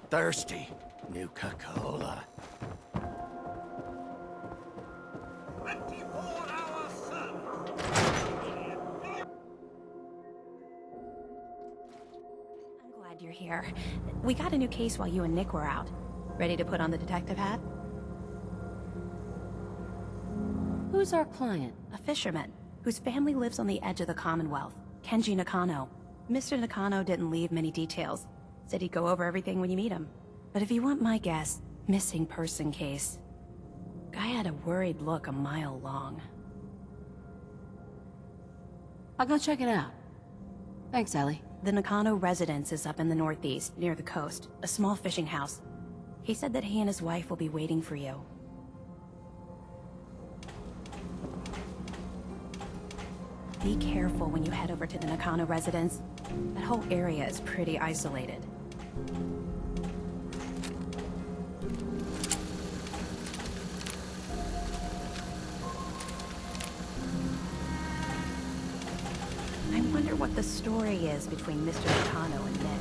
thirsty. Nuka-Cola. 24-hour sun. I'm glad you're here. We got a new case while you and Nick were out. Ready to put on the detective hat? Who's our client? A fisherman, whose family lives on the edge of the Commonwealth. Kenji Nakano. Mr. Nakano didn't leave many details. Said he'd go over everything when you meet him. But if you want my guess, missing person case. Guy had a worried look a mile long. I'll go check it out. Thanks, Ellie. The Nakano residence is up in the northeast, near the coast. A small fishing house. He said that he and his wife will be waiting for you. Be careful when you head over to the Nakano residence. That whole area is pretty isolated. I wonder what the story is between Mr. Nakano and Nick.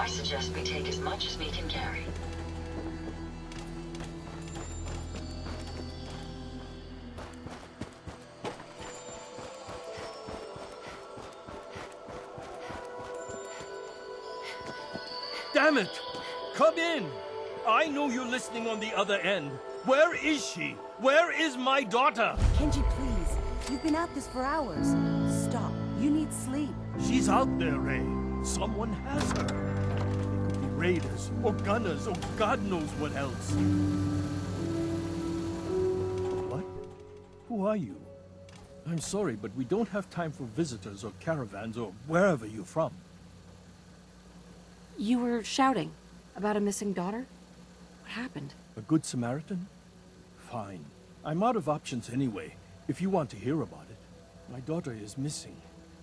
suggest we take as much as we can carry. Damn it! Come in! I know you're listening on the other end. Where is she? Where is my daughter? Kenji, please. You've been at this for hours. Stop. You need sleep. She's out there, Ray. Someone has her. They could be raiders, or gunners, or God knows what else. What? Who are you? I'm sorry, but we don't have time for visitors or caravans or wherever you're from. You were shouting about a missing daughter? What happened? A good Samaritan? Fine. I'm out of options anyway, if you want to hear about it. My daughter is missing.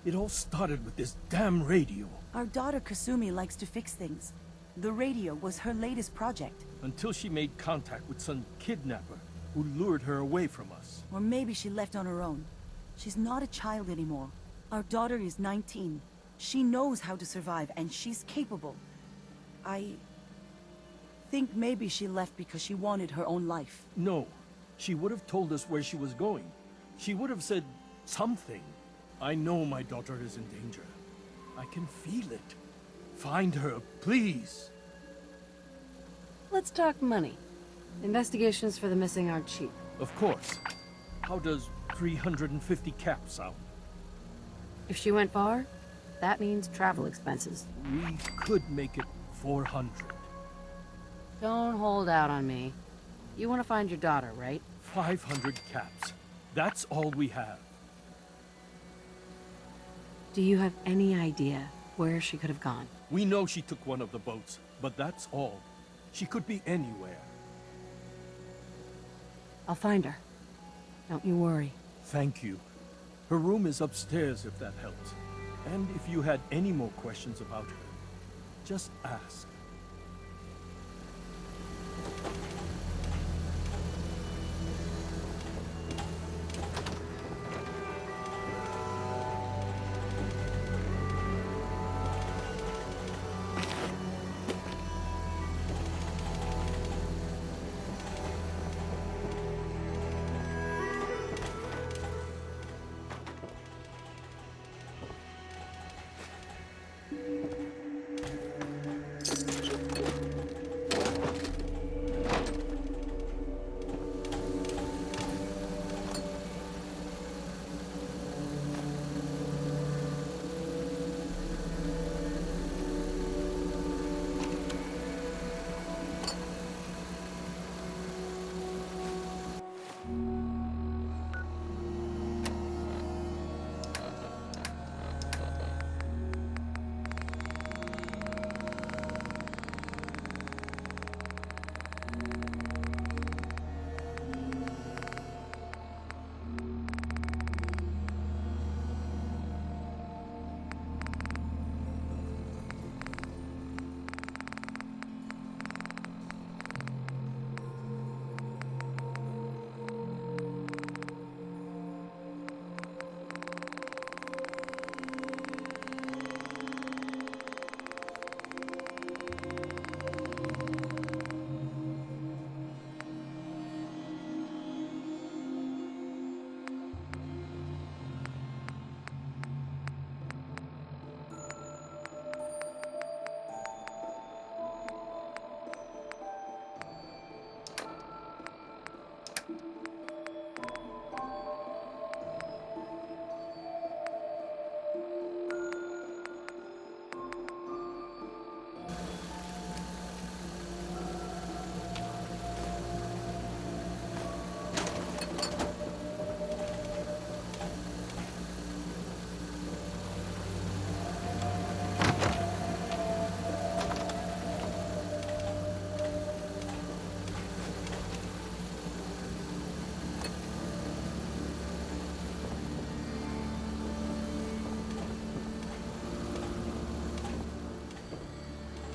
It all started with this damn radio. Our daughter Kasumi likes to fix things. The radio was her latest project. Until she made contact with some kidnapper who lured her away from us. Or maybe she left on her own. She's not a child anymore. Our daughter is 19. She knows how to survive, and she's capable. I think maybe she left because she wanted her own life. No. She would have told us where she was going. She would have said something. I know my daughter is in danger. I can feel it. Find her, please. Let's talk money. Investigations for the missing aren't cheap. Of course. How does 350 cap sound? If she went far, that means travel expenses. We could make it 400. Don't hold out on me. You want to find your daughter, right? 500 caps. That's all we have. Do you have any idea where she could have gone? We know she took one of the boats, but that's all. She could be anywhere. I'll find her. Don't you worry. Thank you. Her room is upstairs if that helps. And if you had any more questions about her, just ask.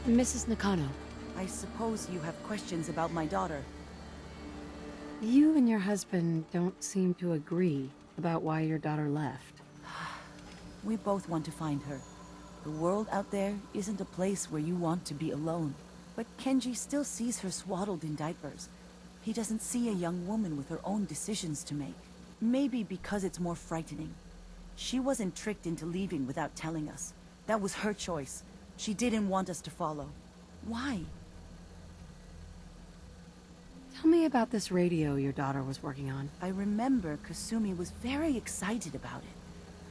Mrs. Nakano, I suppose you have questions about my daughter. you and your husband don't seem to agree about why your daughter left. We both want to find her. The world out there isn't a place where you want to be alone. But Kenji still sees her swaddled in diapers. He doesn't see a young woman with her own decisions to make. Maybe because it's more frightening. She wasn't tricked into leaving without telling us. That was her choice. She didn't want us to follow. Why? Tell me about this radio your daughter was working on. I remember Kasumi was very excited about it.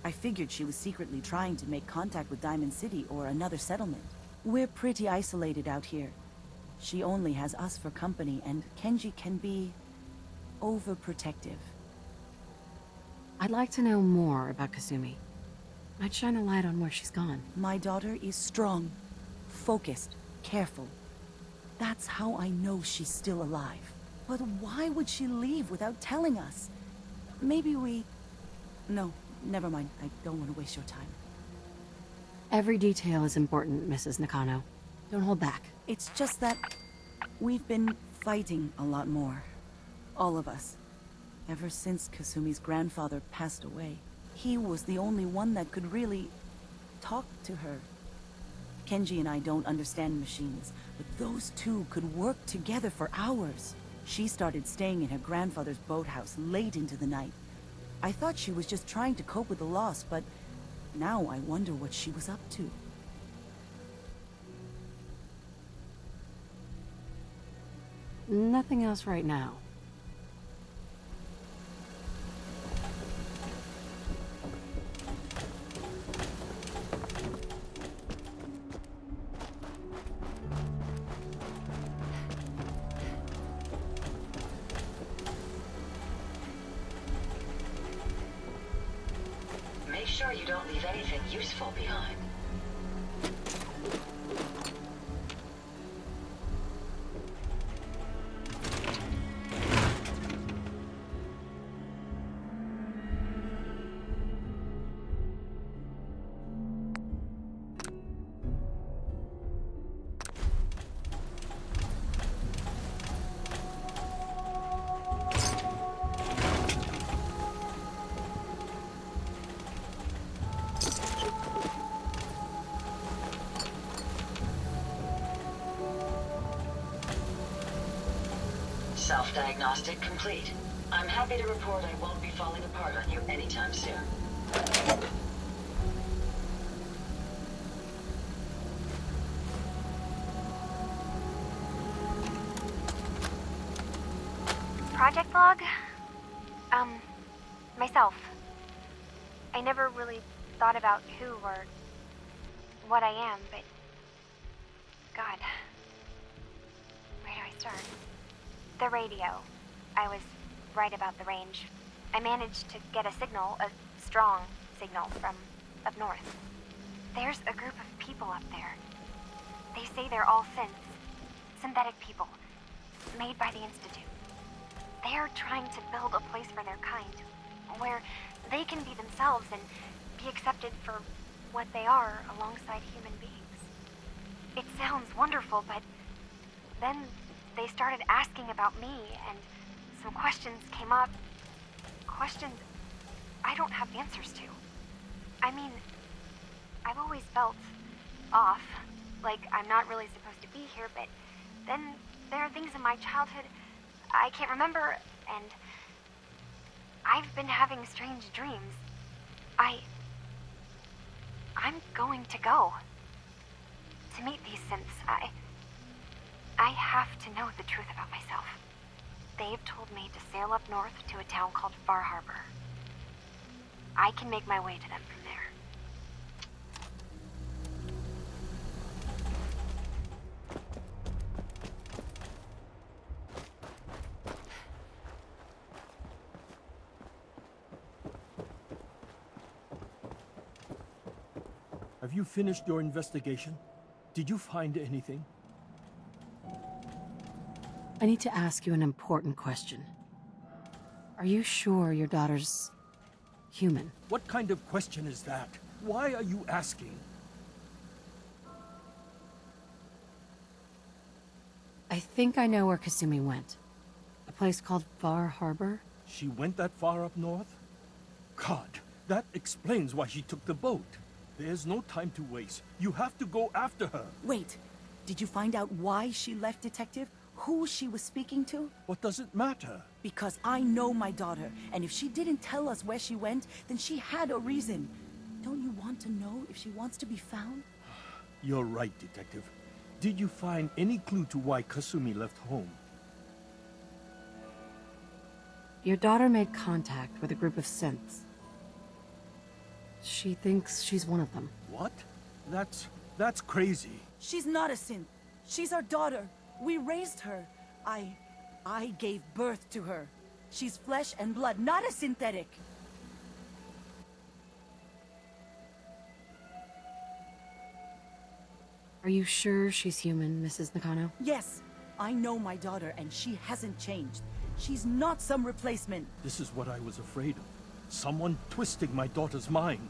I figured she was secretly trying to make contact with Diamond City or another settlement. We're pretty isolated out here. She only has us for company, and Kenji can be overprotective. I'd like to know more about Kasumi. Might shine a light on where she's gone. My daughter is strong, focused, careful. That's how I know she's still alive. But why would she leave without telling us? Maybe we... No, never mind. I don't want to waste your time. Every detail is important, Mrs. Nakano. Don't hold back. It's just that we've been fighting a lot more. All of us. Ever since Kasumi's grandfather passed away. He was the only one that could really talk to her. Kenji and I don't understand machines, but those two could work together for hours. She started staying in her grandfather's boathouse late into the night. I thought she was just trying to cope with the loss, but now I wonder what she was up to. Nothing else right now. Make sure you don't leave anything useful behind. Self-diagnostic complete. I'm happy to report I won't be falling apart on you anytime soon. Project log? Myself. I never really thought about who or what I am, but... God. Where do I start? The radio. I was right about the range. I managed to get a signal, a strong signal, from up north. There's a group of people up there. They say they're all synthetic people, made by the Institute. They're trying to build a place for their kind, where they can be themselves and be accepted for what they are alongside human beings. It sounds wonderful, but then they started asking about me, and some questions came up. Questions I don't have answers to. I mean, I've always felt off, like I'm not really supposed to be here, but then there are things in my childhood I can't remember, and I've been having strange dreams. I'm going to go to meet these synths. I have to know the truth about myself. They've told me to sail up north to a town called Far Harbor. I can make my way to them from there. Have you finished your investigation? Did you find anything? I need to ask you an important question. Are you sure your daughter's human? What kind of question is that? Why are you asking? I think I know where Kasumi went. A place called Far Harbor? She went that far up north? God, that explains why she took the boat. There's no time to waste. You have to go after her. Wait, did you find out why she left, Detective? Who she was speaking to? What does it matter? Because I know my daughter, and if she didn't tell us where she went, then she had a reason. Don't you want to know if she wants to be found? You're right, Detective. Did you find any clue to why Kasumi left home? Your daughter made contact with a group of synths. She thinks she's one of them. What? That's crazy. She's not a synth. She's our daughter. We raised her. I gave birth to her. She's flesh and blood, not a synthetic. Are you sure she's human, Mrs. Nakano? Yes, I know my daughter, and she hasn't changed. She's not some replacement. This is what I was afraid of. Someone twisting my daughter's mind.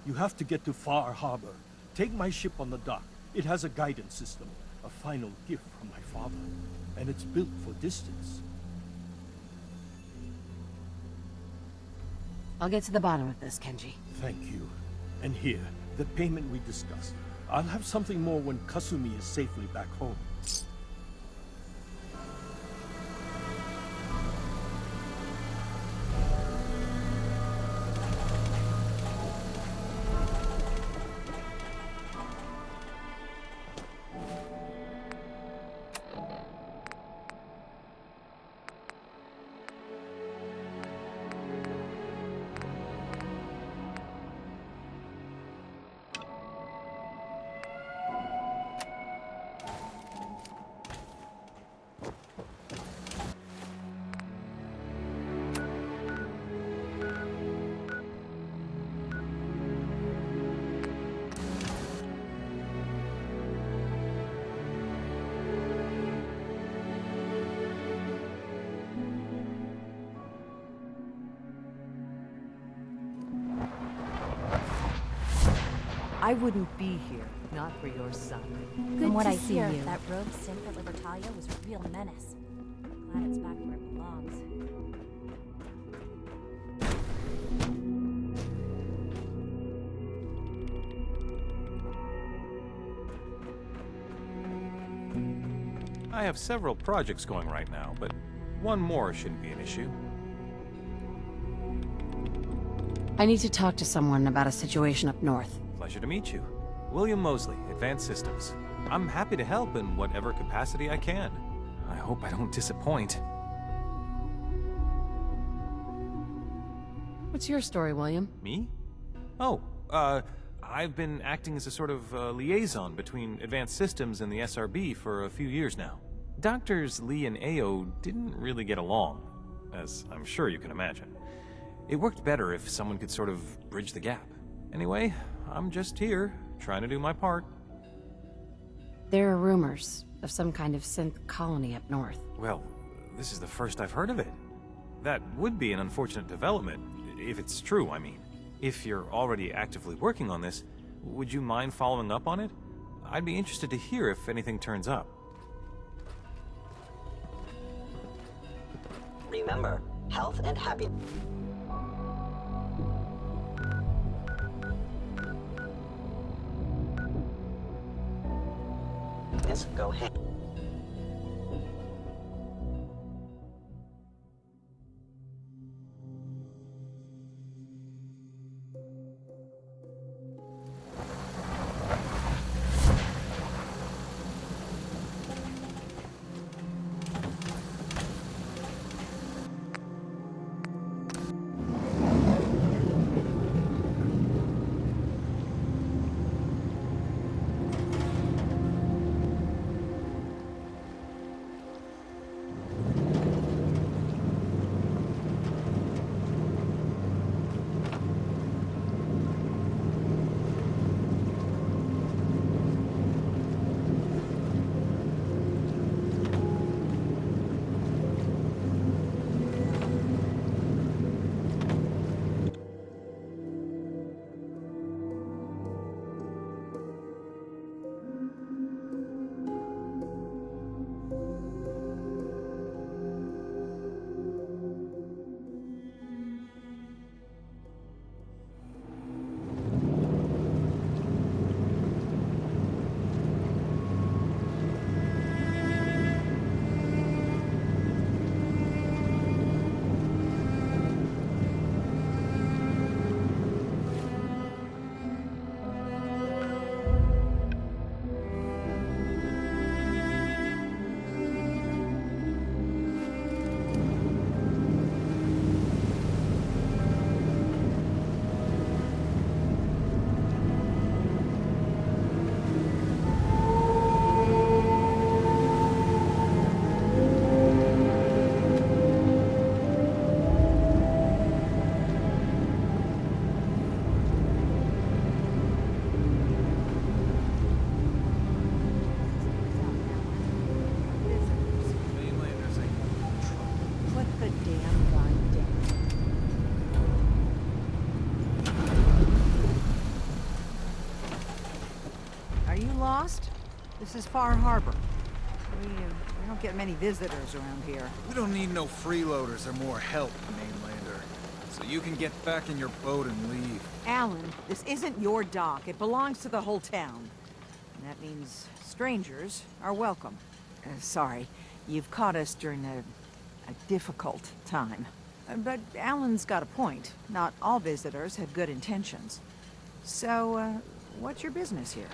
You have to get to Far Harbor. Take my ship on the dock. It has a guidance system. A final gift from my father. And it's built for distance. I'll get to the bottom of this, Kenji. Thank you. And here, the payment we discussed. I'll have something more when Kasumi is safely back home. I wouldn't be here, not for your son. From what I hear, that rogue synth at Libertalia was a real menace. Glad it's back where it belongs. I have several projects going right now, but one more shouldn't be an issue. I need to talk to someone about a situation up north. Pleasure to meet you. William Mosley, Advanced Systems. I'm happy to help in whatever capacity I can. I hope I don't disappoint. What's your story, William? Me? Oh, I've been acting as a sort of liaison between Advanced Systems and the SRB for a few years now. Doctors Lee and Ao didn't really get along, as I'm sure you can imagine. It worked better if someone could sort of bridge the gap. Anyway, I'm just here, trying to do my part. There are rumors of some kind of synth colony up north. Well, this is the first I've heard of it. That would be an unfortunate development, if it's true, I mean. If you're already actively working on this, would you mind following up on it? I'd be interested to hear if anything turns up. Remember, health and happiness. Go ahead. a damn gun down. Are you lost? This is Far Harbor. We don't get many visitors around here. We don't need no freeloaders or more help, mainlander. So you can get back in your boat and leave. Alan, this isn't your dock. It belongs to the whole town. And that means strangers are welcome. Sorry, you've caught us during a difficult time. But Alan's got a point. Not all visitors have good intentions. So, what's your business here?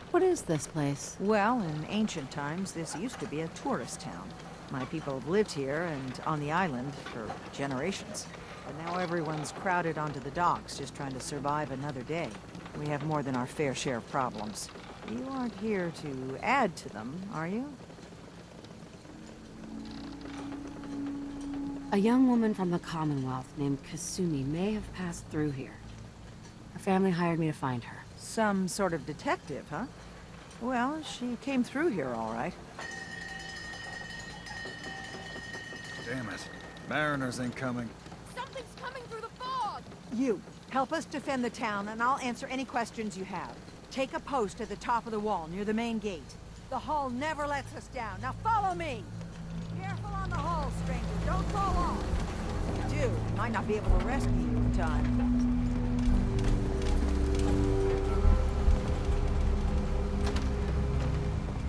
What is this place? Well, in ancient times, this used to be a tourist town. My people have lived here and on the island for generations. But now everyone's crowded onto the docks, just trying to survive another day. We have more than our fair share of problems. You aren't here to add to them, are you? A young woman from the Commonwealth named Kasumi may have passed through here. Her family hired me to find her. Some sort of detective, huh? Well, she came through here all right. Damn it. Mariners ain't coming. Something's coming through the fog! You, help us defend the town, and I'll answer any questions you have. Take a post at the top of the wall, near the main gate. The hull never lets us down. Now follow me! Careful on the hull, stranger. Don't fall off. If you do, we might not be able to rescue you in time.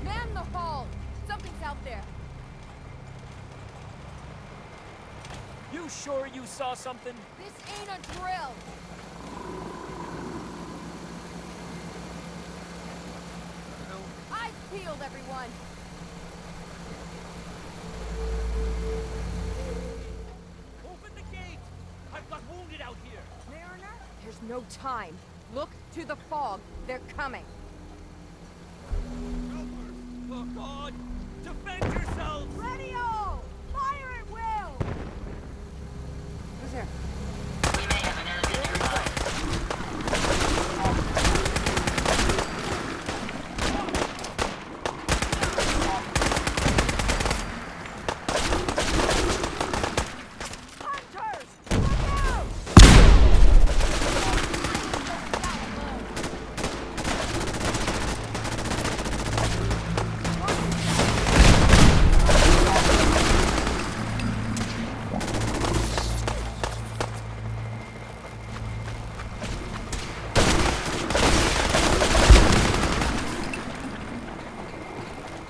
Man the hull! Something's out there. You sure you saw something? This ain't a drill! Eyes peeled, everyone! Open the gate! I've got wounded out here! Mariner? There's no time. Look to the fog. They're coming. Helpers! For God! Defend yourselves! Radio! Fire at will! Who's there? We may have an enemy nearby. Hunters! Look out!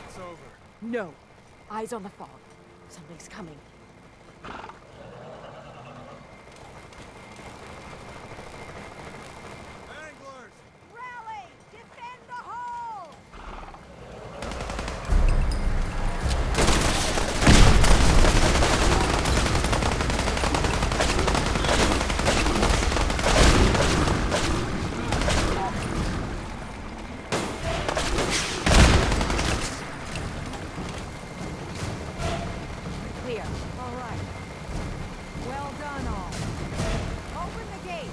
It's over. No. Eyes on the fog. Something's coming. Anglers! Rally! Defend the hull! Clear. All right. Well done, all. Open the gate.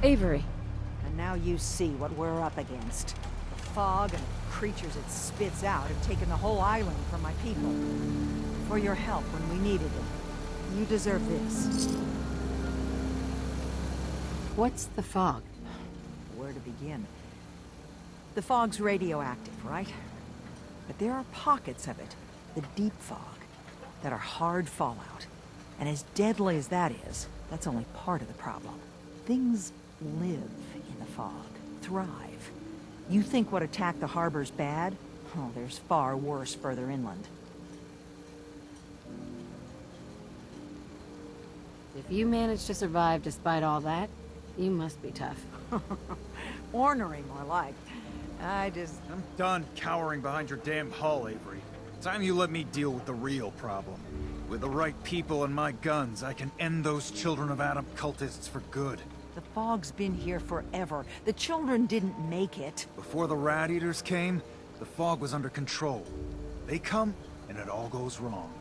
Avery. And now you see what we're up against. The fog and the creatures it spits out have taken the whole island from my people. For your help when we needed it. You deserve this. What's the fog? Where to begin? The fog's radioactive, right? But there are pockets of it, the deep fog, that are hard fallout. And as deadly as that is, that's only part of the problem. Things live in the fog, thrive. You think what attacked the harbor's bad? Oh, there's far worse further inland. If you managed to survive despite all that, you must be tough. Ornery, more like. I'm done cowering behind your damn hull, Avery. Time you let me deal with the real problem. With the right people and my guns, I can end those Children of Adam cultists for good. The fog's been here forever. The children didn't make it. Before the Rat Eaters came, the fog was under control. They come, and it all goes wrong.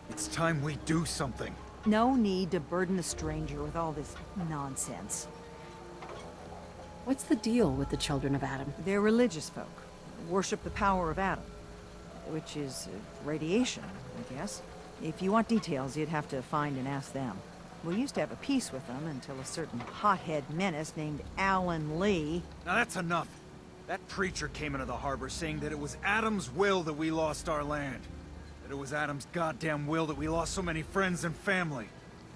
It's time we do something. No need to burden a stranger with all this nonsense. What's the deal with the Children of Adam? They're religious folk. Worship the power of Adam. Which is radiation, I guess. If you want details, you'd have to find and ask them. We used to have a peace with them until a certain hothead menace named Alan Lee... Now that's enough. That preacher came into the harbor saying that it was Adam's will that we lost our land. That it was Adam's goddamn will that we lost so many friends and family.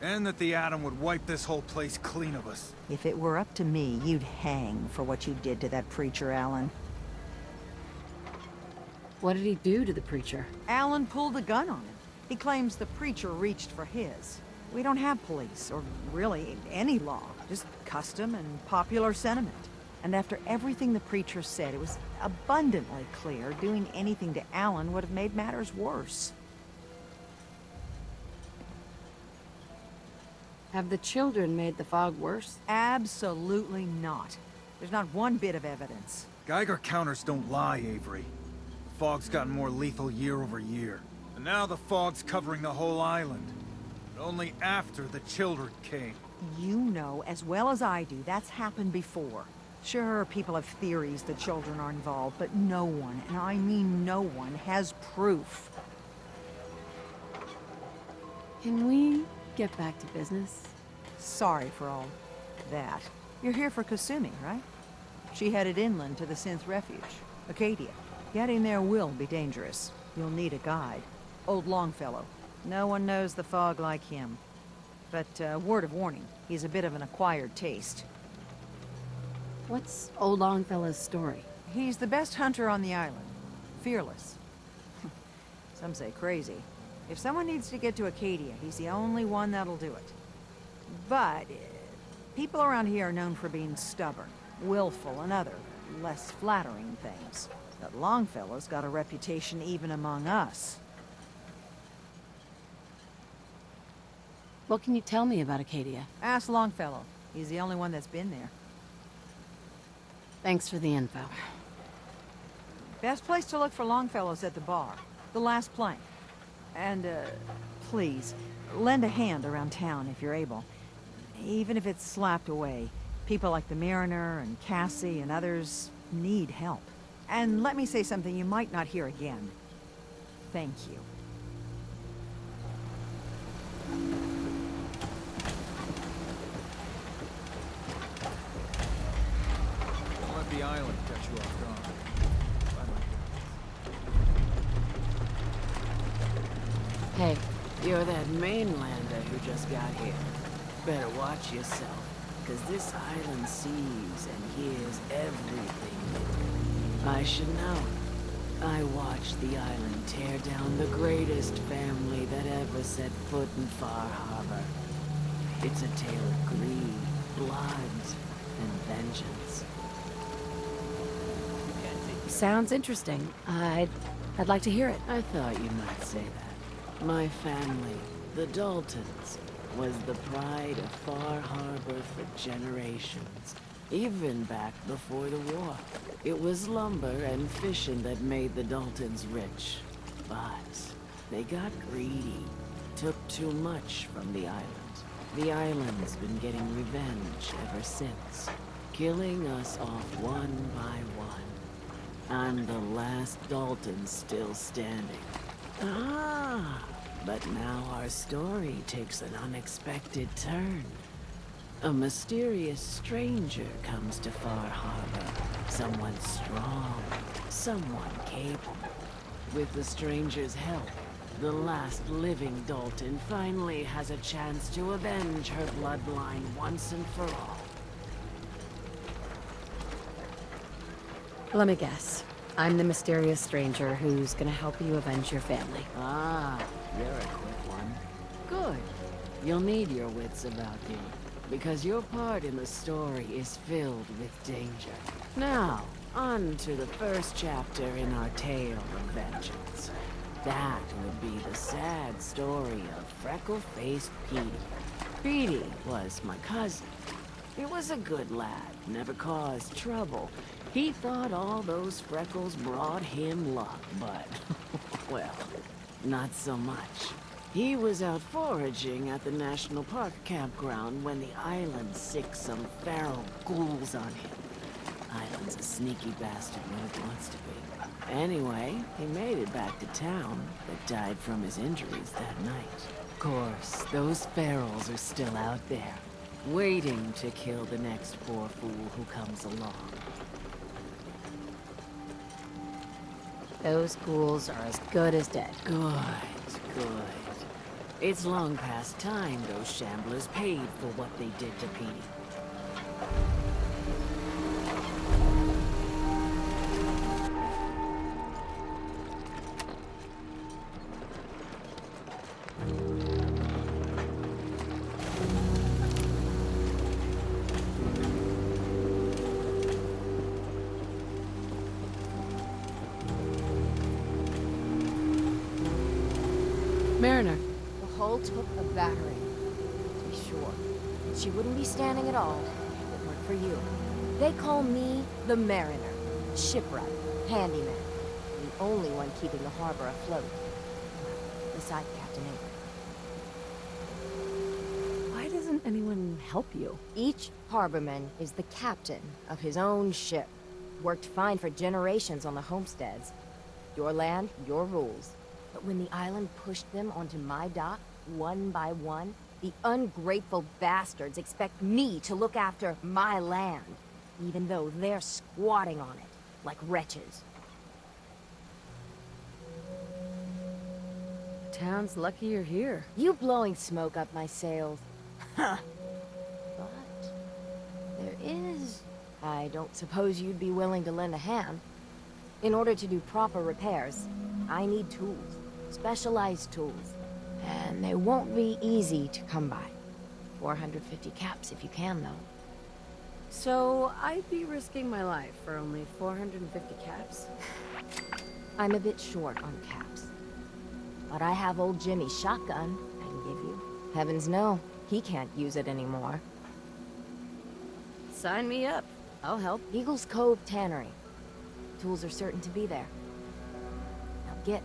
And that the Atom would wipe this whole place clean of us. If it were up to me, you'd hang for what you did to that preacher, Alan. What did he do to the preacher? Alan pulled a gun on him. He claims the preacher reached for his. We don't have police, or really any law, just custom and popular sentiment. And after everything the preacher said, it was abundantly clear doing anything to Alan would have made matters worse. Have the children made the fog worse? Absolutely not. There's not one bit of evidence. Geiger counters don't lie, Avery. The fog's gotten more lethal year over year. And now the fog's covering the whole island. But only after the children came. You know as well as I do that's happened before. Sure, people have theories the children are involved, but no one, and I mean no one, has proof. Can we get back to business? Sorry for all that. You're here for Kasumi, right? She headed inland to the Synth Refuge, Acadia. Getting there will be dangerous. You'll need a guide. Old Longfellow. No one knows the fog like him. But, word of warning, he's a bit of an acquired taste. What's Old Longfellow's story? He's the best hunter on the island. Fearless. Some say crazy. If someone needs to get to Acadia, he's the only one that'll do it. But, people around here are known for being stubborn, willful, and other, less flattering things. But Longfellow's got a reputation even among us. What can you tell me about Acadia? Ask Longfellow. He's the only one that's been there. Thanks for the info. Best place to look for Longfellow's at the bar. The last plank. And, please, lend a hand around town if you're able. Even if it's slapped away. People like the Mariner and Cassie and others need help. And let me say something you might not hear again. Thank you. Don't let the island catch you off guard. Hey, you're that mainlander who just got here. Better watch yourself, because this island sees and hears everything. I should know. I watched the island tear down the greatest family that ever set foot in Far Harbor. It's a tale of greed, blood, and vengeance. Sounds interesting. I'd like to hear it. I thought you might say that. My family, the Daltons, was the pride of Far Harbor for generations, even back before the war. It was lumber and fishing that made the Daltons rich, but they got greedy, took too much from the island. The island's been getting revenge ever since, killing us off one by one. I'm the last Dalton still standing. Ah, but now our story takes an unexpected turn. A mysterious stranger comes to Far Harbor. Someone strong, someone capable. With the stranger's help, the last living Dalton finally has a chance to avenge her bloodline once and for all. Let me guess. I'm the mysterious stranger who's gonna help you avenge your family. Ah, you're a quick one. Good. You'll need your wits about you, because your part in the story is filled with danger. Now, On to the first chapter in our tale of vengeance. That would be the sad story of freckle-faced Petey. Petey was my cousin. He was a good lad, never caused trouble. He thought all those freckles brought him luck, but, well, not so much. He was out foraging at the National Park campground when the island sicked some feral ghouls on him. Island's a sneaky bastard when it wants to be. Anyway, he made it back to town, but died from his injuries that night. Of course, those ferals are still out there, waiting to kill the next poor fool who comes along. Those ghouls are as good as dead. Good. It's long past time those shamblers paid for what they did to Petey. Mariner. The hull took a battering, to be sure. And she wouldn't be standing at all if it weren't for you. They call me the Mariner, shipwright, handyman, the only one keeping the harbor afloat. Beside Captain Avery. Why doesn't anyone help you? Each harborman is the captain of his own ship. Worked fine for generations on the homesteads. Your land, your rules. But when the island pushed them onto my dock, one by one, the ungrateful bastards expect me to look after my land, even though they're squatting on it, like wretches. The town's lucky you're here. You blowing smoke up my sails. Huh. But there is... I don't suppose you'd be willing to lend a hand. In order to do proper repairs, I need tools. Specialized tools. And they won't be easy to come by. 450 caps if you can, though. So, I'd be risking my life for only 450 caps? I'm a bit short on caps. But I have old Jimmy's shotgun I can give you. Heavens no, he can't use it anymore. Sign me up. I'll help. Eagles Cove Tannery. Tools are certain to be there. Now get